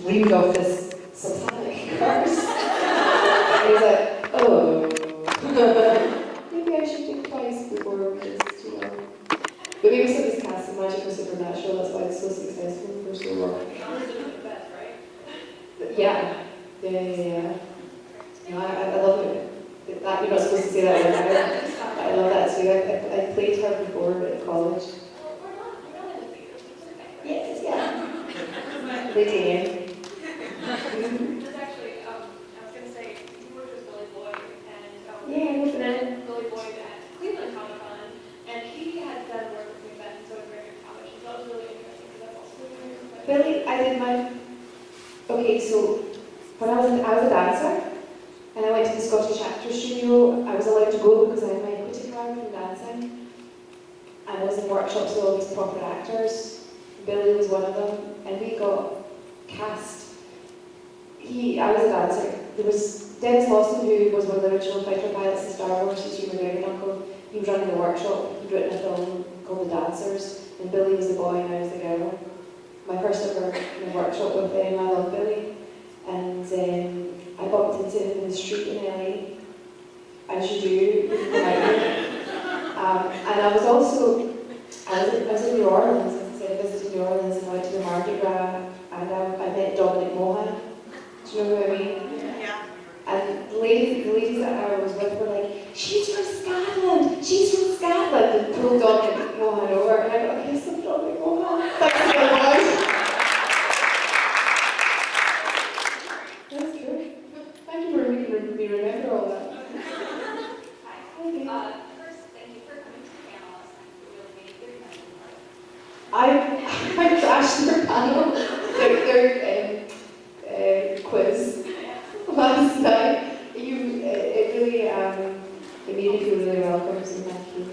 reamed off this satanic curse. And he was like, oh, maybe I should think twice before this, you know. But maybe some of these casts of magic or supernatural, that's why it's so successful for so long. Yeah. No, I love it. That, you're not supposed to say that right now. I love that too. I played her before at college. Yes, yeah. They did. That's actually, I was going to say, you worked with Billy Boyd, and Yeah, I worked with him. Billy Boyd at Cleveland Comic Con, and he had done work with me then, so it was very good college, so that was really interesting, because that's also very good. Billy, I did my... Okay, so when I was a dancer, and I went to the Scottish Actors Studio, I was allowed to go because I had my equity card from dancing. And I was in workshops with all these proper actors. Billy was one of them, and we got cast. I was a dancer. There was Dennis Lawson, who was one of the original fighter pilots in Star Wars, his Hugh McGregor uncle. He was running the workshop. He'd written a film called The Dancers, and Billy was the boy and I was the girl. My first ever workshop with him, I love Billy. And I bumped into him in the street in LA, as you do, and I was also, I was in New Orleans, as I said, visited New Orleans, and I went to the Mardi Gras, and I met Dominic Mohan. Do you know who I mean? Yeah. And the ladies that I was with were like, she's from Scotland, and pulled Dominic Mohan over, and I got a kiss of Dominic Mohan. Thanks very much. That's true. Thank you for making me remember all that. Hi. First, thank you for coming to the panel last night. It really made your night. I crashed their panel, their quiz last night. It really it made me feel really welcome, so thank you.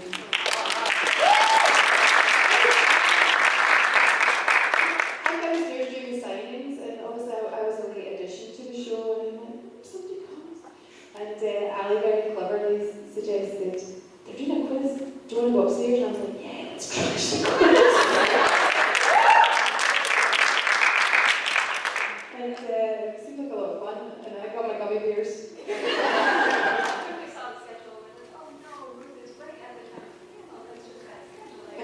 I was there doing the signings, and obviously I was a late addition to the show, and I'm like, somebody comes. And Ali very cleverly suggested, they're doing a quiz, do you want to go upstairs? And I was like, yeah, let's crash the quiz. And it seemed like a lot of fun, and I got my gummy bears. I saw the schedule and I was like, oh no, Ruth is right at the time. Oh, that's just bad scheduling.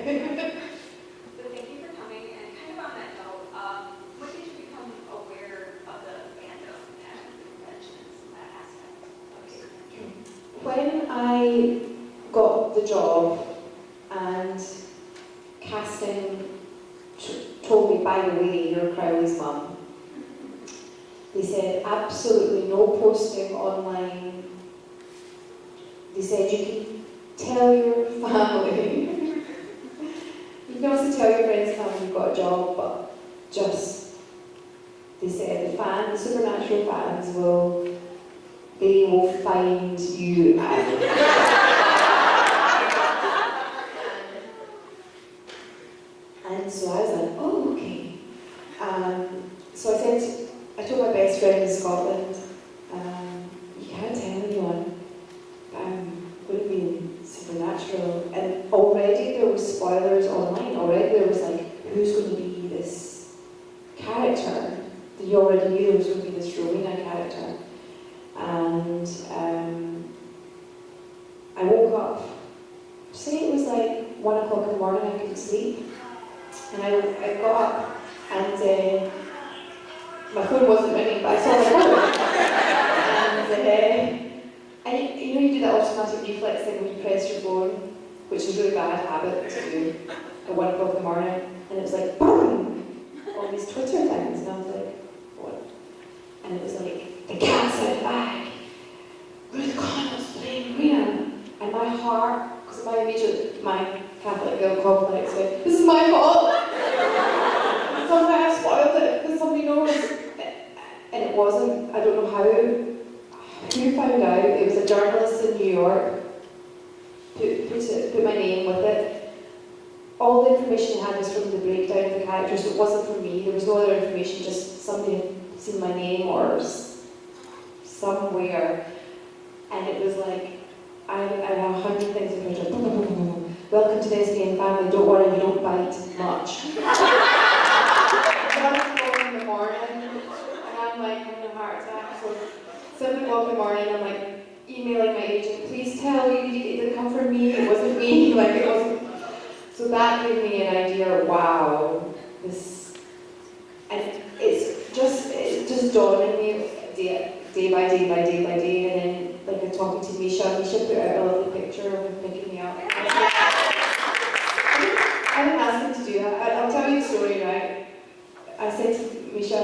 So thank you for coming, and kind of on that note, when did you become aware of the fandom and the conventions and that aspect of it? When I got the job and casting told me, by the way, you're Crowley's mum, they said absolutely no posting online. They said you can tell your family. You can also tell your friends and family you've got a job, but just, they said the supernatural fans will find you out. And so I was like, oh, okay. So I told my best friend in Scotland, you can't tell anyone, but I'm going to be in Supernatural. And already there was spoilers online. Already there was like, who's going to be this character? You already knew there was going to be this Rowena character. And I woke up, say it was like 1 o'clock in the morning, I couldn't sleep. And I got up and my phone wasn't ringing, but I saw my phone. And you know you do that automatic reflex thing when you press your phone, which is a really bad habit to do at 1 o'clock in the morning. And it was like, boom! All these Twitter things. And I was like, what? And it was like, the cat's out of the bag. Ruth Connell's playing Rowena. And my heart, because my Catholic guilt complex went, this is my fault! Somehow I spoiled it because somebody knows. And it wasn't. I don't know how. Who found out? It was a journalist in New York put my name with it. All the information I had was from the breakdown of the characters. It wasn't from me. There was no other information, just somebody had seen my name or somewhere. And it was like, I have 100 things in Twitter. Welcome to the SDN family. Don't worry, we don't bite much. 1 o'clock in the morning. o'clock in the morning, I'm like emailing my agent, please tell you it didn't come from me, it wasn't me, like it wasn't. So that gave me an idea, wow, this, and it's just dawning me day by day by day by day, and then like I'm talking to Misha put out a lovely picture of him picking me up. I didn't ask him to do that. I'll tell you the story, right? I said to Misha,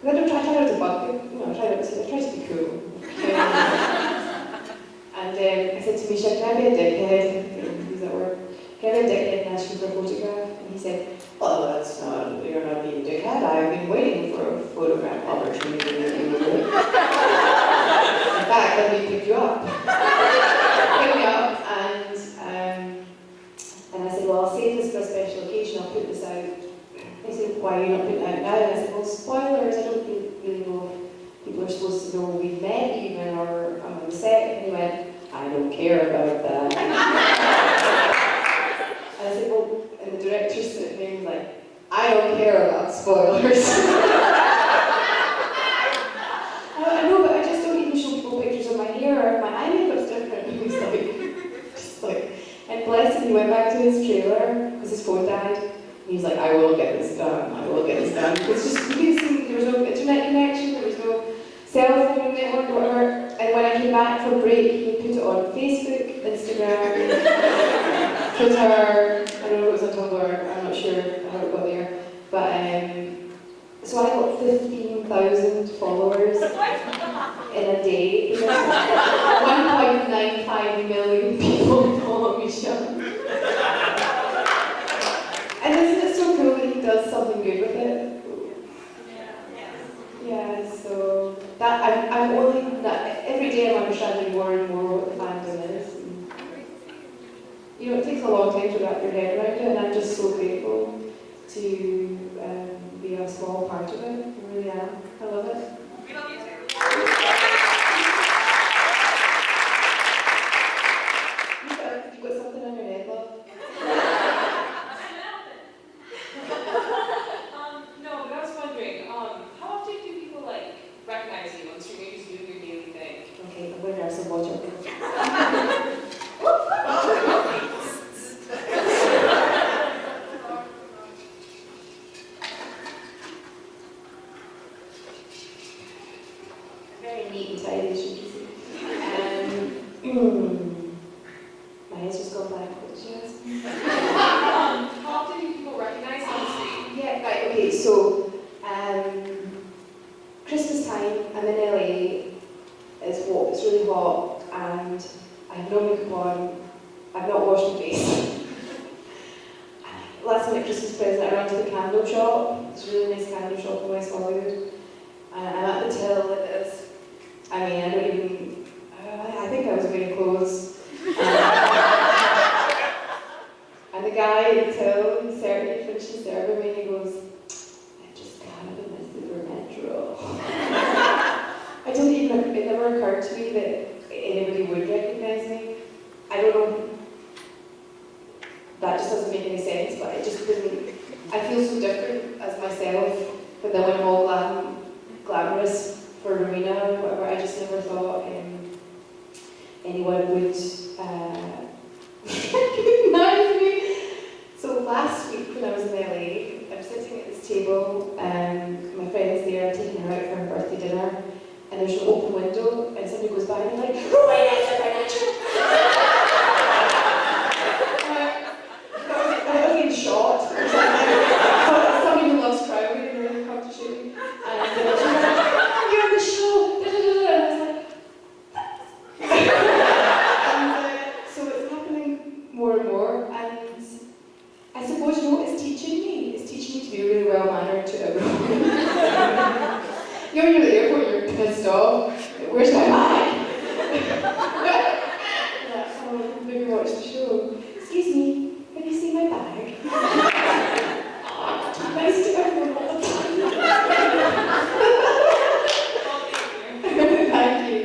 because I tried not to bug him, I tried to be cool. And I said to Misha, can I be a dickhead? Use that word. Can I be a dickhead and ask you for a photograph? And he said, oh, you're not being a dickhead. I've been waiting for a photograph opportunity. In fact, let me pick you up. Pick me up, and I said, well, I'll save this for a special occasion, I'll put this out. He said, why are you not putting it out now? And I said, well, spoilers, I don't really know if people are supposed to know we've met even, or I'm on the set. And he went, I don't care about that. And I said, well, and the director sitting there was like, I don't care about spoilers. I know, but I just don't even show people pictures of my hair, or my eye makeup's different. And he was like, and bless him, he went back to his trailer, because his phone died. And he was like, I will get this done, I will get this done. It's just, there was no internet connection, there was no cell phone network, whatever. And when I came back from break, he put it on Facebook, Instagram, Twitter, I don't know if it was on Tumblr, I'm not sure how it got there. But, so I got 15,000 followers in a day. 1.95 million people follow Misha. And isn't it so cool that he does something good with it? Yeah, so that I'm only that every day I'm understanding more and more what the fandom is. And, it takes a long time to wrap your head around it, and I'm just so grateful to be a small part of it. I really am. I love it. We love you too. You've got something on your head, love? No, but I was wondering, how often do people recognize you on street? Maybe just doing your daily thing? Okay, I'm going to have some water. Very neat and tidy, as you can see. My head's just gone blank. What did you ask me? How often do people recognize you on the street? Yeah, right, okay, so Christmas time, I'm in LA, it's really hot, and I have no makeup on, I've not washed my face. Last minute Christmas present, I ran to the candle shop, it's a really nice candle shop in West Hollywood, and I'm at the till, I think I was wearing clothes. And the guy at the till, he finished serving me, and he goes, I just can't have a supernatural. It never occurred to me that anybody would recognize me. I don't know, that just doesn't make any sense, but it just didn't, I feel so different as myself, but then when I'm all glamorous for Rowena or whatever, I just never thought anyone would recognize me. So last week when I was in LA, I'm sitting at this table, and my friend's there, taking her out for her birthday dinner, and there's an open window, and somebody goes by and they're like, Rowena, supernatural! I was getting shot. Somebody who loves Crowley, and they're come to shoot me. And she's like, you're on the show! And I was like, so it's happening more and more, and I suppose it's teaching me. It's teaching me to be really well-mannered to everyone. You're near the airport, you're pissed off. Where's my bag? Maybe watch the show. Excuse me, have you seen my bag? Oh, nice to everyone all the time. Thank you.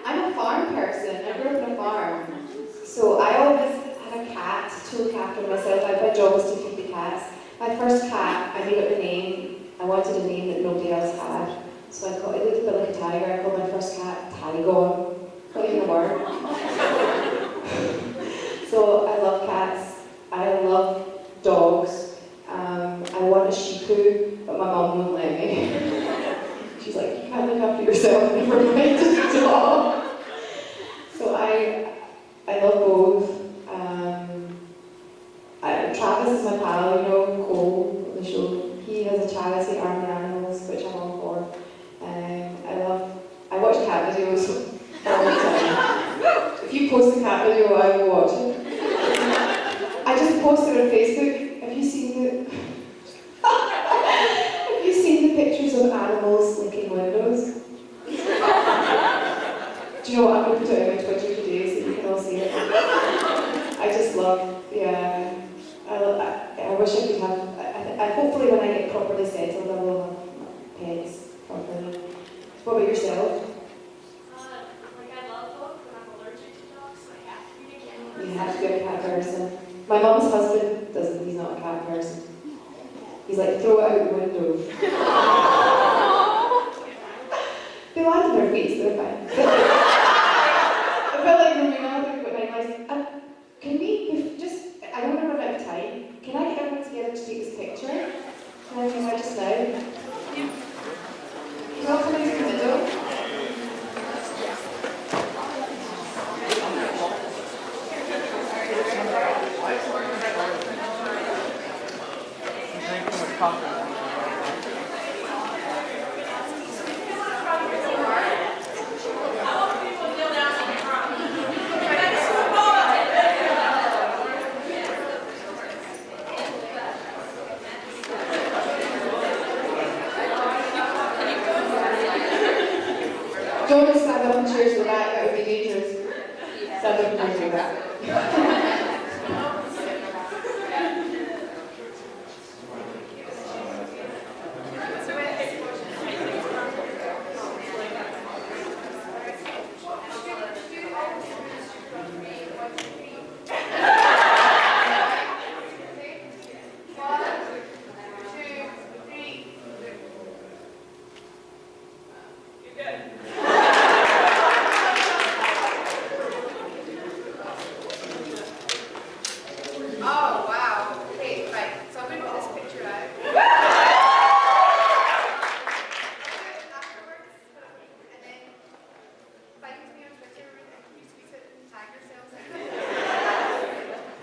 I'm a farm person. I grew up on a farm. So I always had a cat after myself. My job was to feed the cats. My first cat, I made up the name. I wanted a name that nobody else had. So it looked a bit like a tiger. I called my first cat Tigon. Not even a word. So I love cats. I love dogs. I want a Shih Tzu, but my mum wouldn't let me. She's like, you can't look after yourself, never mind a dog. So I love both. Travis is my pal, you know, Cole on the show. He has a charity, Army Animals, which I'm all for. I watch cat videos all the time. If you post a cat video, I will watch it. I just posted on Facebook. Have you seen the Have you seen the pictures of animals licking windows? Do you know what? I'm going to put it on my Twitter today so you can all see it. I just love, yeah. I wish I could have. Hopefully, when I get properly settled, I will have pets properly. What about yourself? I love dogs, but I'm allergic to dogs, so I have to be a cat person. You have to be a cat person. My mum's husband doesn't. He's not a cat person. He's like, throw it out the window. They land on their feet, so they're fine. I felt like when we landed, but I was can we just? I don't want to run out of time. Can I get everyone together to take this picture? Can I do that just now? Can you all come into the middle? Don't stand up in chairs in the back, that would be dangerous. Stand up in chairs in the back. Oh, wow. Okay, right. So I'm going to put this picture out. Afterwards, and then find me on Twitter and you tweet it and tag yourselves in it.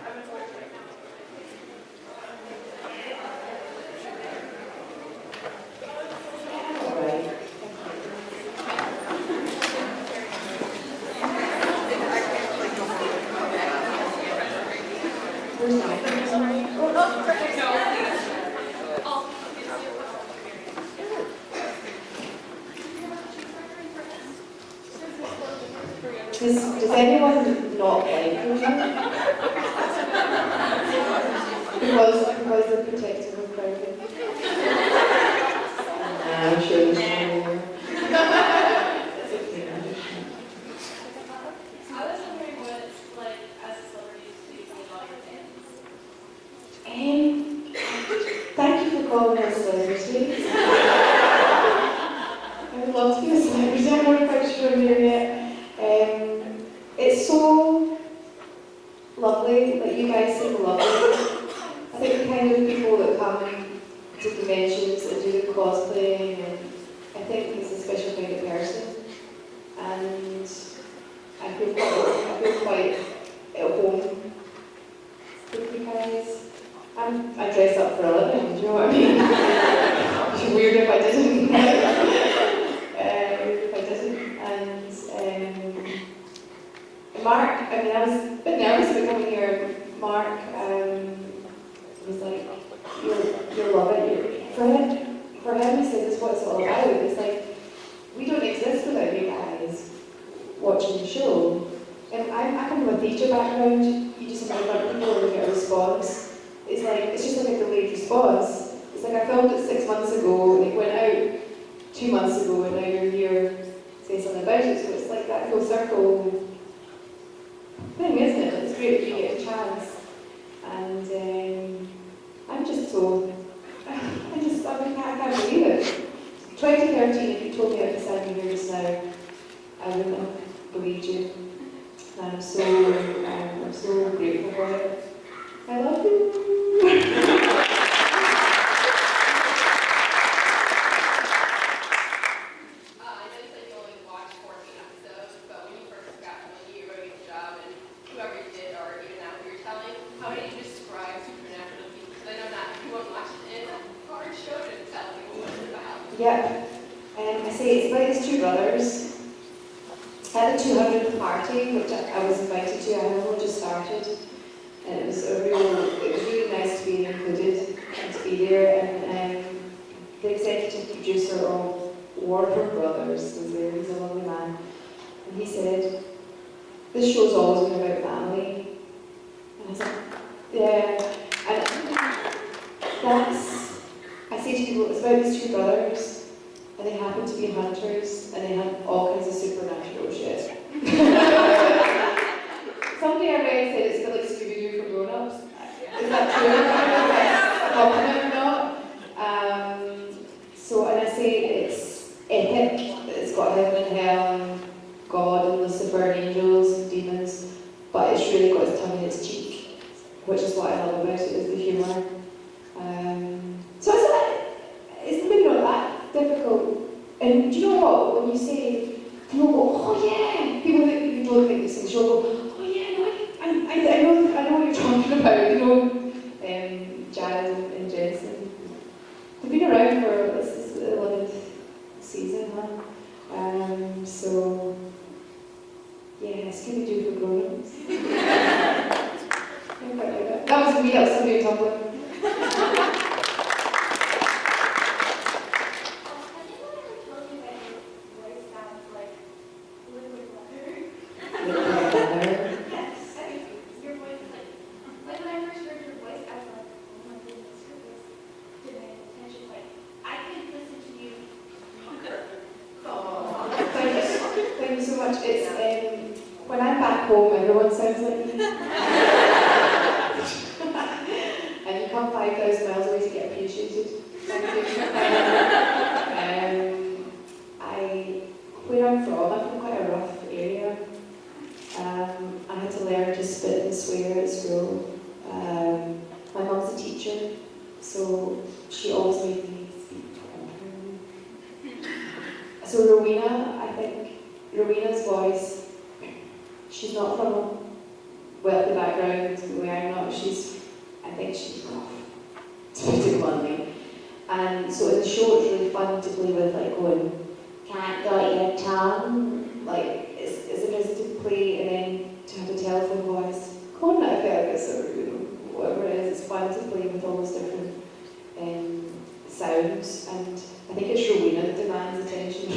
I'm going to work right now. Does anyone not like you? Because they're protective of private. I'm sure there's more. I was wondering what it's like as a celebrity to be with all your fans. Thank you for calling me a celebrity. I would love to be a celebrity. I'm not quite sure I'm here yet. It's so lovely, like you guys seem lovely. I think the kind of people that come to conventions and do the cosplaying, and I think he's a special kind of person. And I feel quite at home with you guys. I dress up for a living, do you know what I mean? It'd be weird if I didn't. Weird if I didn't. And Mark, I mean, I was a bit nervous about coming here. Mark was like, you'll love it. For him, he said, this is what it's all about. It's like, we don't exist without you guys watching the show. And I come from a theatre background. You just have to front people and get a response. It's just like a delayed response. It's like I filmed it 6 months ago, and it went out 2 months ago, and now you're here to say something about it. So it's like that full circle thing, isn't it? It's great if you get a chance. and I'm just so, I can't believe it. 2013, if you told me I'd be standing here just now, I wouldn't have believed you. And I'm so grateful for it. I love you. I know you said you only watched 14 episodes, but when you first got when you were doing the job and whoever you did, or even now who you're telling, how would you describe Supernatural to people? Because I know not everyone watches it. It's a hard show to tell people what it's about. Yeah, I say it's about these two brothers. I had a 200th party, which I was invited to. I had only just started, and it was really nice to be included and to be there. And the executive producer of Warner Brothers was there. He's a lovely man, and he said, "This show's always been about family." And I was like, "Yeah," and that's. I say to people, it's about these two brothers, and they happen to be hunters, and they have all kinds of supernatural shit. Somebody I read said it's a bit like Scooby-Doo for grown-ups. Is that true? A compliment or not? So, and I say it's epic. It's got heaven and hell, and God and Lucifer and angels and demons, but it's really got its tongue in its cheek, which is what I love about it, is the humour. So it's maybe not that difficult. And do you know what? When you say, people go, "Oh yeah," people that you don't think this is show go, "Oh yeah, no, I know what you're talking about." You know, Jared and Jensen. They've been around for, this is the 11th season, huh? So yeah, Scooby-Doo for grown-ups. I quite like that. That was me. That was somebody on Tumblr. Thank you so much. It's when I'm back home, everyone sounds like me. And you come 5,000 miles away to get appreciated. Thank you. Where I'm from quite a rough area. I had to learn to spit and swear at school. My mum's a teacher, so she always made me speak properly. So Rowena, I think, Rowena's voice, she's not from a wealthy background the way I'm not. I think she's rough, to put it bluntly. And so in the show it's really fun to play with, like going, "Can't got your tongue." Like, it's amazing to play and then to have a telephone voice. Corn I feel like it's sort of, whatever it is, it's fun to play with all those different sounds, and I think it's Rowena that demands attention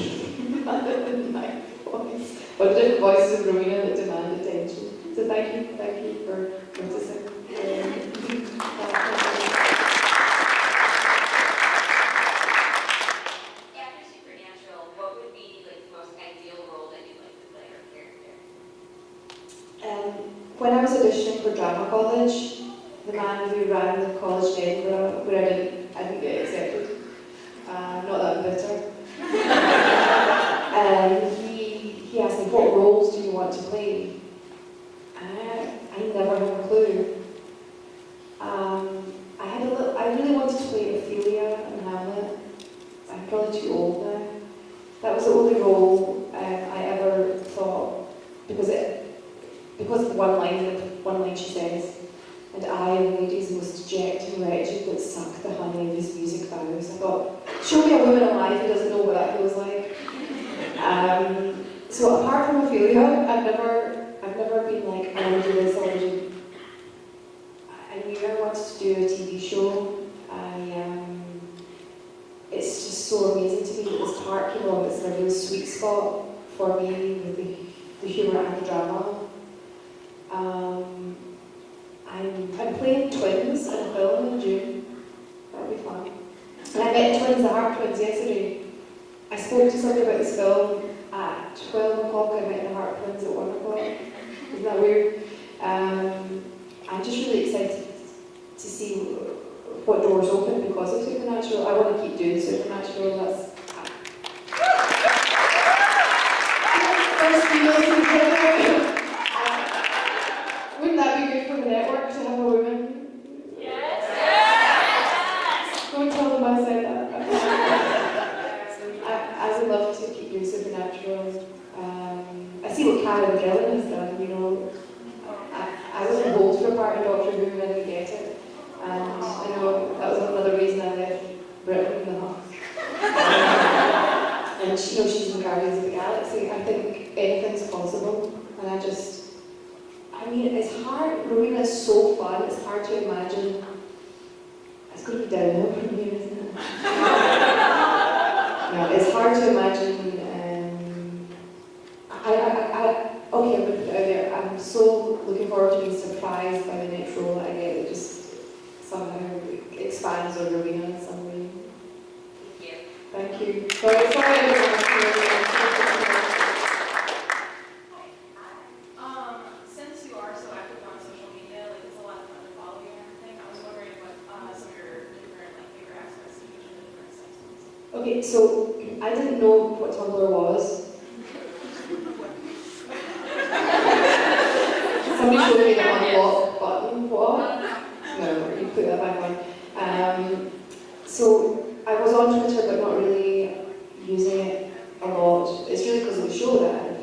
rather than my voice, or the different voices of Rowena that demand attention. So thank you for noticing. After Supernatural, what would be like the most ideal role that you'd like to play or character? When I was auditioning for drama college, the man who ran the college in Edinburgh, where I didn't get accepted. Not that I'm bitter. He asked me, "What roles do you want to play?" I never had a clue. I really wanted to play Ophelia in Hamlet. I'm probably too old now. That was the only role I ever thought, because of one line she says, "And I am lady's most dejected wretched that suck the honey of his music vows." I thought, show me a woman alive who doesn't know what that feels like. So apart from Ophelia, I've never been like, "I want to do this, I want to do." I knew I wanted to do a TV show. It's just so amazing to me that this part came along. It's a real sweet spot for me with the humour and the drama. I'm playing twins in a film in June. That'll be fun. And I met twins, the Heart Twins, yesterday. I spoke to somebody about this film at 12 o'clock. I met the Heart Twins at 1 o'clock. Isn't that weird? I'm just really excited see what doors open because of Supernatural. I want to keep doing Supernatural. That's first female to the network. Wouldn't that be good for the network to have a woman? Yes. Don't tell them I said that. I would love to keep doing Supernatural. I see what Karen Gillan has done, you know. I was in hold for a part in Doctor Who and I didn't get it. And I know that was another reason I left Britain and the Huff. And you know, she's in Guardians of the Galaxy. I think anything's possible. And I mean, it's hard. Rowena is so fun. It's hard to imagine. It's going to be downhill from here, isn't it? No, it's hard to imagine. Okay, I'm going to put it out there. I'm so looking forward to being surprised by the next role that I get. It just somehow expands on Rowena in some way. Yeah. Thank you. Sorry, Since you are so active on social media, like it's a lot of fun to follow you and everything. I was wondering what some of your different favorite aspects of each of the different sections. Okay, so I didn't know what Tumblr was. Somebody showed me the unlock button. What? No, you put that back on. So I was on Twitter but not really using it a lot. It's really because of the show that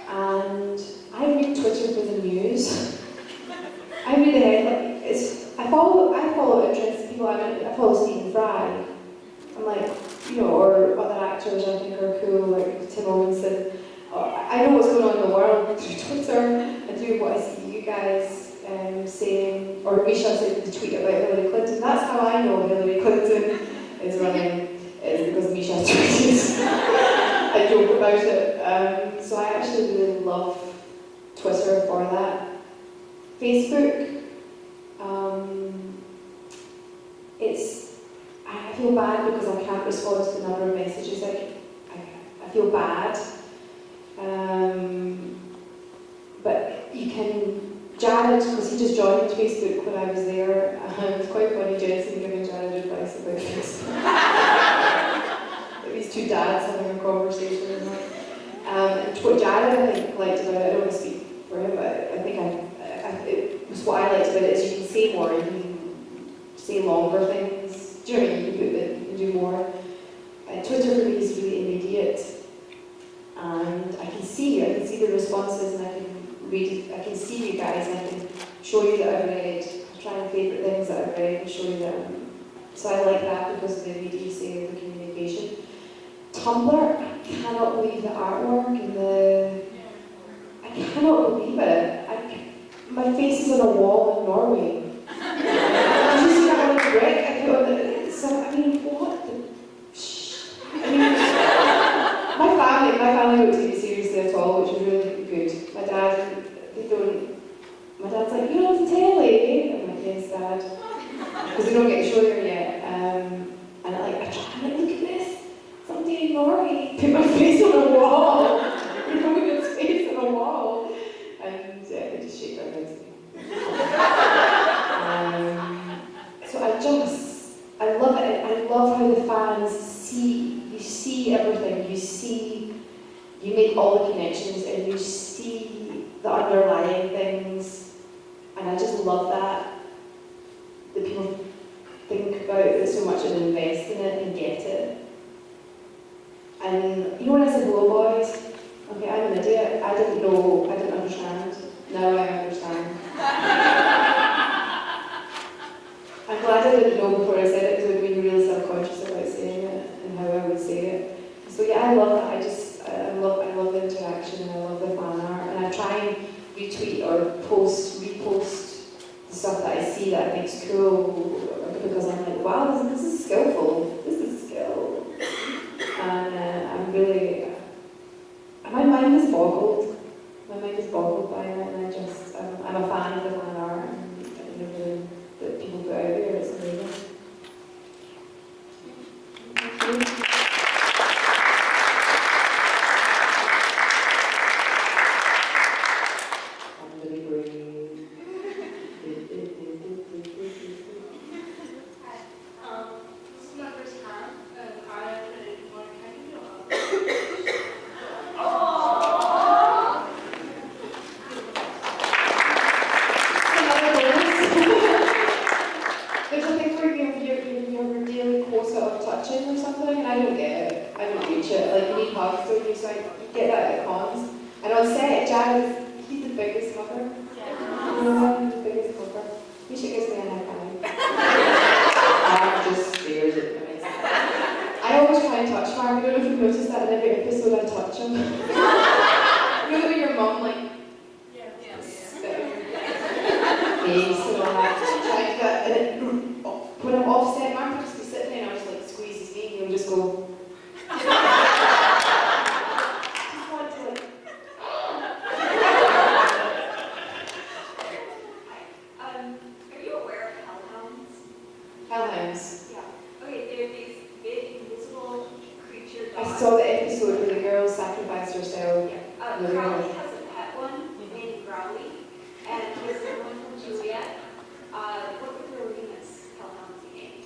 and I read Twitter for the news. I read the headline. I follow interesting people. I follow Stephen Fry. I'm like, you know, or other actors I think are cool, like Tim Robinson. I know what's going on in the world through Twitter. I do what I see you guys saying, or Misha said the tweet about Hillary Clinton. That's how I know Hillary Clinton is running, is because Misha tweeted. I joke about it. So I actually really love Twitter for that. Facebook, I feel bad because I can't respond to the number of messages. I feel bad. But you can, Jared, because he just joined Facebook when I was there, it's quite funny, Jensen giving Jared advice about Facebook. These two dads having a conversation, isn't it? And what Jared, I think, liked about it, I don't want to speak for him, but I think it was what I liked about it is you can say more, you can say longer things. Do you know what I mean? You can put it, you can do more. Twitter for me is really immediate. And I can see the responses and I can read it, I can see you guys and I can show you that I've read, try and favourite things that I've read and show you them. So I like that because of the immediacy of the communication. Tumblr, I cannot believe the artwork and I cannot believe it. My face is on a wall in Norway. Did you see that one brick I put on the, I mean, what the, my family don't take it seriously at all, which is really good. My dad's like, you know the telly? I'm like, yes, Dad. Because they don't get to show there yet. And I'm like, look at this. Somebody in Norway put my face on a wall. Roman's face on a wall. And they just shake their heads at me. So I love it. I love how the fans you see everything. You make all the connections and you see the underlying things. And I just love that people think about it so much and invest in it and get it. And you know when I said hello boys? Okay, I'm an idiot. I didn't know, I didn't understand. Now I understand. I'm glad I didn't know before I said it because I would have been really self-conscious about saying it and how I would say it. So yeah, I love that. I love the interaction and I love the fan art. And I try and retweet or repost the stuff that I see that I think is cool because I'm like, wow, this is skillful. This is skill. And I'm really, my mind is boggled. My mind is boggled by it, and I'm a fan of the fan art and everything that people put out there. It's amazing. Thank you. I'm really brave. her. Yeah. The biggest helper. Misha gives me a high five. Just stares at me. I always try and touch Mark. I don't know if you've noticed that in every episode I touch him. You know when your mum like Yeah. spit on your face and all that, just trying to get, and then when I'm offset, Mark would just be sitting there and I would just like squeeze his knee and he would just go. Just want to like. Are you aware of hellhounds? Hellhounds. Yeah. Okay, they're these big invisible creature I dogs. saw the episode where the girl sacrificed herself. Crowley has a pet one named Growly, and his one from Juliet. What would the Remus hellhounds be named?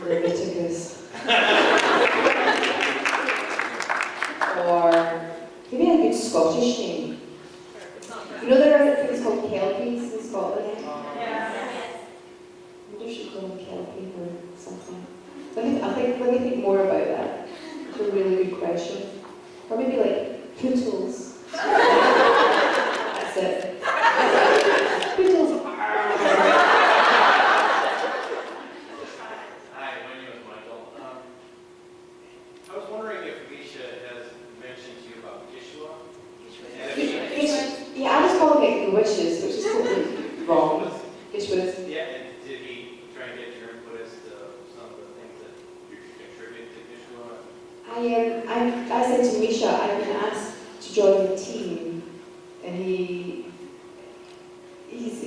Leviticus. Or maybe a good Scottish name. You know there are things called Kelpies in Scotland? Maybe we should call them Kelpie or something. Let me think more about that. It's a really good question. Or maybe like Poodles. That's it. Poodles. Hi, my name is Michael. I was wondering if Misha has mentioned to you about Kishwa. And if Yeah, I just call them like the witches, which is totally wrong. Gishwas. yeah, and did he try and get your input as to some of the things that you could contribute to Kishwa? I said to Misha, I've been asked to join the team, and he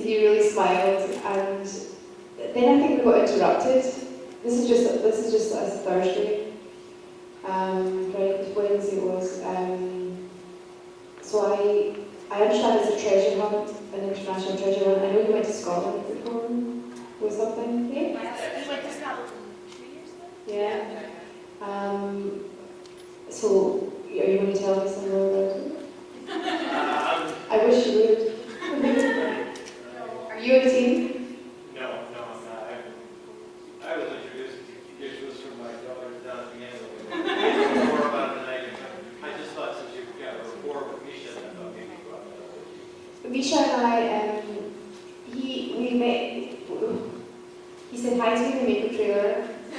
really smiled, and then I think we got interrupted. This is just as Thursday, Wednesday it was. So I understand it's a treasure hunt, an international treasure hunt. I know you went to Scotland before with something. Yeah. We went to Scotland 2 years ago. Yeah. So are you going to tell me some more about it? I wish you would. Are you in a team? No, I'm not. I was introduced to Kishwas from my daughter down at the end of it. More about it than I did. I just thought since you've got a rapport with Misha, I thought maybe you brought that up. Misha and I, we met. He said hi to me in the makeup trailer,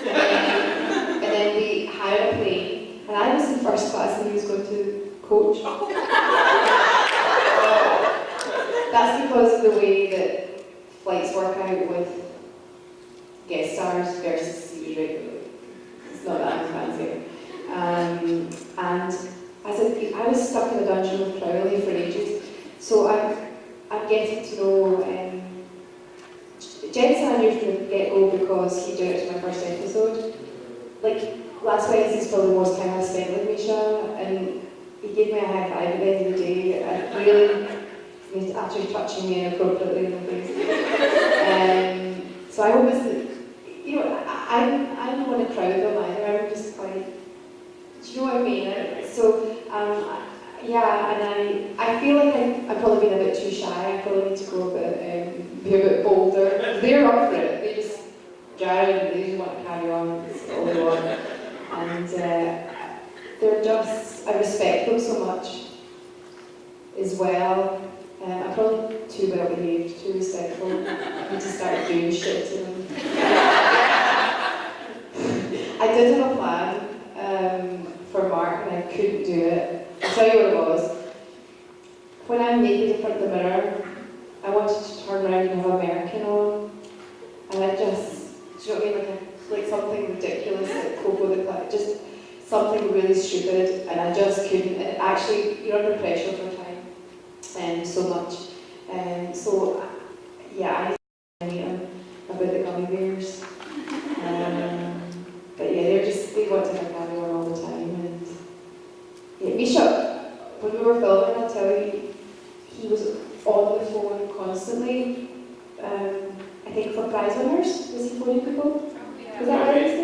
and then we hired a plane, and I was in first class and he was going to coach. That's because of the way that flights work out with guest stars versus series regular. It's not that fancy. And I said, I was stuck in a dungeon with Crowley for ages, so I'm getting to know Jensen I knew from the get-go because he directed my first episode. Like, last Wednesday is probably the most time I spent with Misha, and he gave me a high five at the end of the day, and really, actually touching me inappropriately in the face. So I hope I'm not in a crowd them either, I'm just like, do you know what I mean? Yeah, and I feel like I've probably been a bit too shy. I probably need to go a bit, be a bit bolder. They're up for it. They just Jared, they just want to carry on. It's all they want. And they're just, I respect them so much as well. I'm probably too well behaved, too respectful. I need to start doing shit to them. I did have a plan for Mark and I couldn't do it. I'll tell you what it was. When I'm naked in front of the mirror, I wanted to turn around and have American on. And I just, do you know what I mean? Like something ridiculous, like Coco the Clown, just something really stupid. And I just couldn't. And actually, you're under pressure for time so much. So, yeah, I need them about the gummy bears. But yeah, they want to have carry on all the time. And yeah, Misha, when we were filming, I'll tell you, he was on the phone constantly. I think for prize winners, was he phoning people? Was that right to say?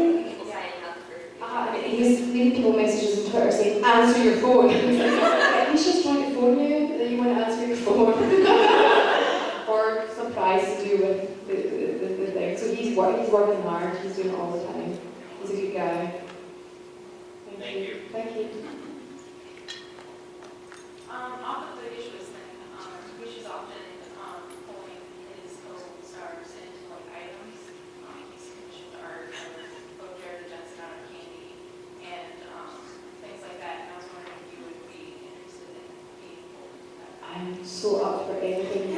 He was leaving people messages on Twitter saying, answer your phone. Misha's trying to phone you, then you want to answer your phone. Or some prize to do with the thing. So he's working hard, he's doing it all the time. He's a good guy. Thank you. Thank you. so up for anything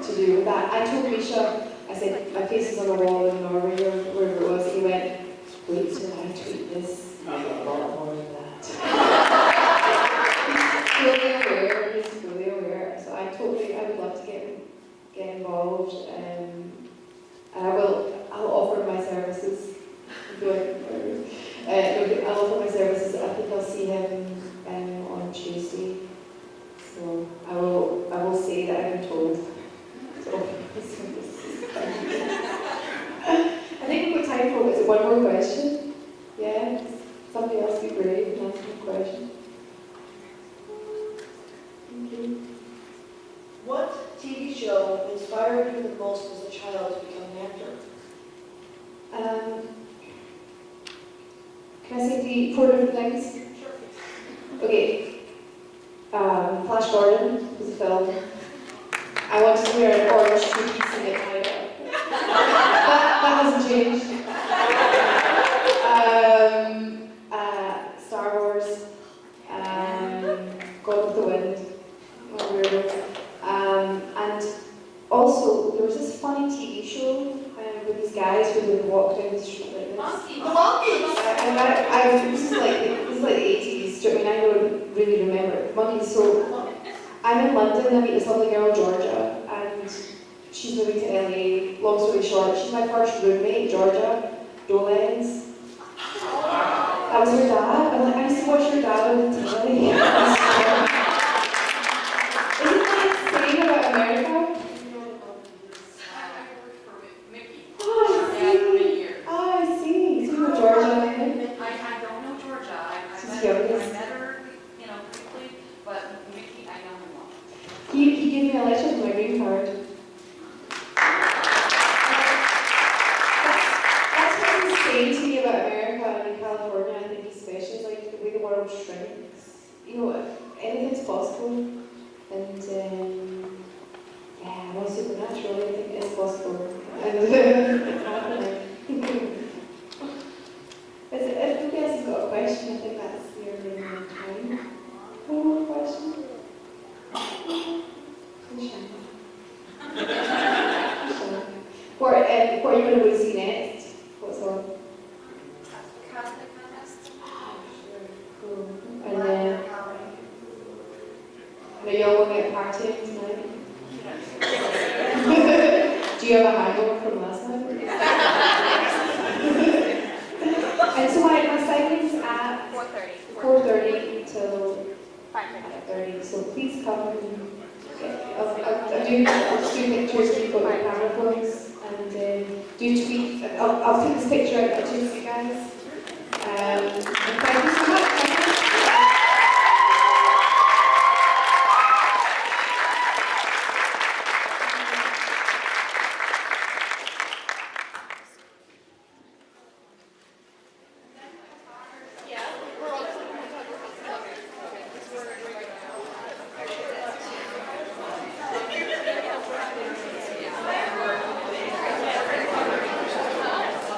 to do with that. I told Misha, I said, my face is on the wall in Norway or wherever it was. He went, wait till I tweet this. I've got a lot more than that. He's fully aware. So I would love to get involved. And I'll offer my services. I'll offer my services. I think I'll see him on Tuesday. So I will say that I've been told. So, I think we've got time for one more question. Yeah? Somebody else be brave and ask me a question. Thank you. What TV show inspired you the most as a child to become an actor? Can I say 4 different things? Sure. Okay. Flash Gordon was a film. I wanted to wear an orange two-piece and get tied up. That hasn't changed. Star Wars, Gone with the Wind, and also there was this funny TV show with these guys who would walk down the street like this. The Monkeys! This is like the 80s, do you know what I mean? I don't really remember. Monkeys, so I'm in London, I meet this lovely girl, Georgia, and she's moving to LA. Long story short, she's my first roommate, Georgia, Dolens. That was her dad. I'm like, I used to watch your dad on the telly. Isn't that insane about America? I worked for Mickey. Oh, I Yeah, for many see. years. Oh, I see. So you know Georgia, I don't know Georgia. I She's met youngest. her, quickly, but Mickey, I know him well. He gave me a letter with my green card. That's what's insane to me about America and in California, I think especially, is like the way the world shrinks. You know, anything's possible. And yeah, well, supernatural, I think is possible. And it's happening. If nobody else has got a question, I think that's your minimum time. One more question? What are you going to go see next? What's on? Cosplay contest. Cool. And then, are you all going to partying tonight? Do you have a hangover from last night? And so my signing's at 4:30 till 5:30. So please come and I'll do pictures of people with camera phones and do tweet. I'll put this picture out to you guys. And thank you so much.